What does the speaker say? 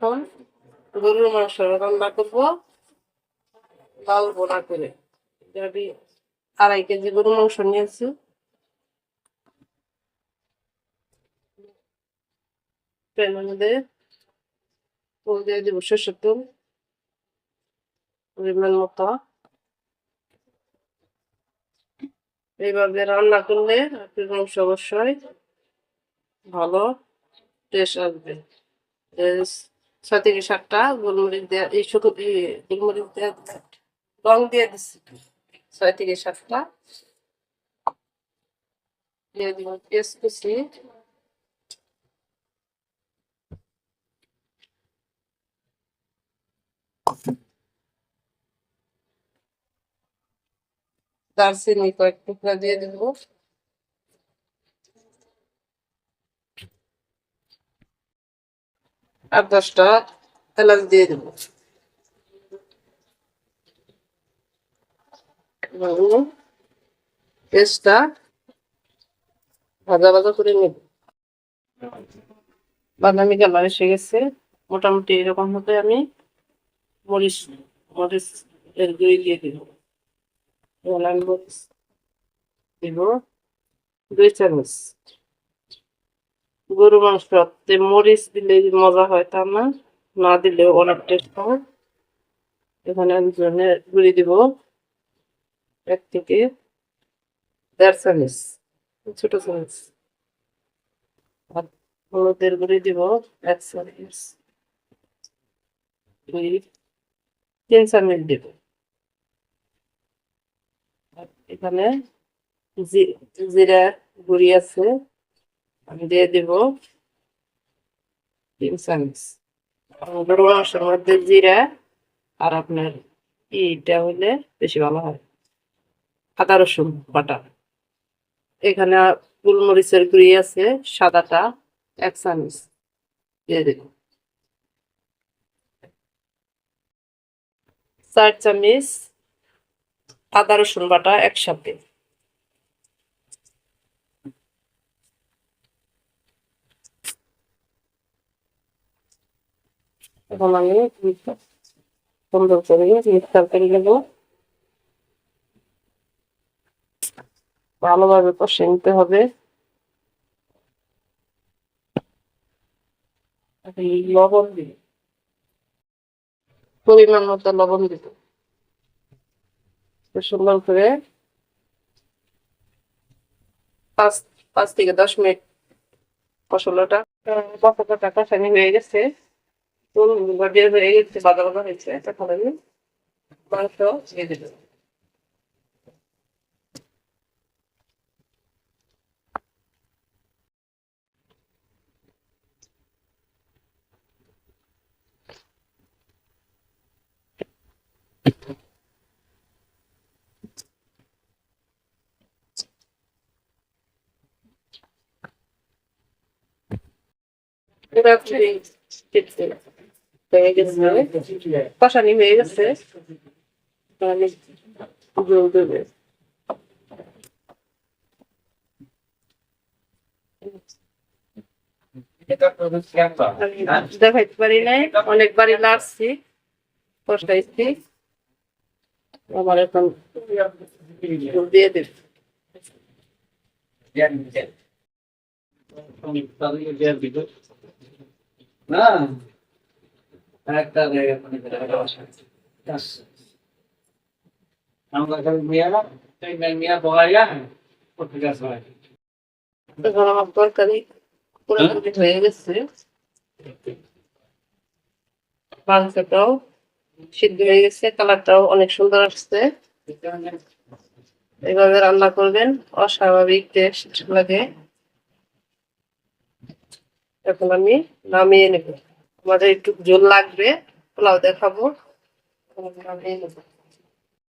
এখন গরুর মাংস রান্না করবো লাল বোনা করে। আমি 2.5 কেজি গরুর মাংস নিয়েছি। প্যানের মধ্যে তেল দিয়ে দিব, সরষের তেল পরিমাণ মতো। এইভাবে রান্না করলে আপনার মাংস অবশ্যই ভালো টেস্ট আসবে। 6 থেকে 7টা গোলমরিচ দেওয়া, এই শুধু গোলমরিচ দেওয়া, লং দিয়ে দিচ্ছি 6 থেকে 7টা। দিয়ে দিব পেঁয়াজ কুচি, দারচিনি কয়েক টুকরা দিয়ে দিব, আর 10টা এলাচ দিয়ে দিব। পেঁয়াজটা ভাজা ভাজা করে নেব। বাদামি কালার এসে গেছে, মোটামুটি এরকম হতে আমি মরিচ মরিচ এর গুঁড়ি দিয়ে দিব। আমি মরিচ দিব 2 চামচ। গরু মাংসতে মরিচ দিলে মজা হয় তা না, না দিলেও অনেক টেস্ট হয়। এখানে আমি ধনের গুঁড়ি দিব 1 থেকে 1.5 চামচ, ছোট চামচ। আর হলুদের গুঁড়ি দিব 1 চামচ, 3 চামচ দিব। এখানে জিরা গুঁড়ি আছে, আমি দিয়ে দিব 3 চামচ। গরু মাংসের মধ্যে জিরা আর আপনার ইটা হলে বেশি ভালো হয়। আদা রসুন বাটা, এখানে গোলমরিচের গুঁড়ি আছে সাদাটা 1 চামচ দিয়ে দিব। 4 চামচ আদা রসুন বাটা একসাথে। এখন আমি সুন্দর করে মিক্সার করে নেব, ভালোভাবে কষে নিতে হবে। লবণ দিব, পরিমাণ মতো লবণ দিব। সুন্দর করে 5 থেকে 10 মিনিট মশলাটা কষাটা কষানি হয়ে গেছে, বের হয়ে গেছে, বাদা বাদা হয়েছে। তখন আমি মাংস দিয়ে দেব। কষানি হয়ে গেছে, আমি জল দেবে। দেখাইতে পারি নাই, অনেকবারই লাগছি, কষাইছি। আমার এখন দিয়ে দেব। না একটা আমার তরকারি পুরোপুরি হয়ে গেছে, মাংসটাও সিদ্ধ হয়ে গেছে, কালারটাও অনেক সুন্দর আসছে। এইভাবে রান্না করবেন, অস্বাভাবিক টেস্ট লাগে। এখন আমি নামিয়ে নেব, আমাদের একটু ঝোল লাগবে, পোলাও দেখাবো, নামিয়ে নেব।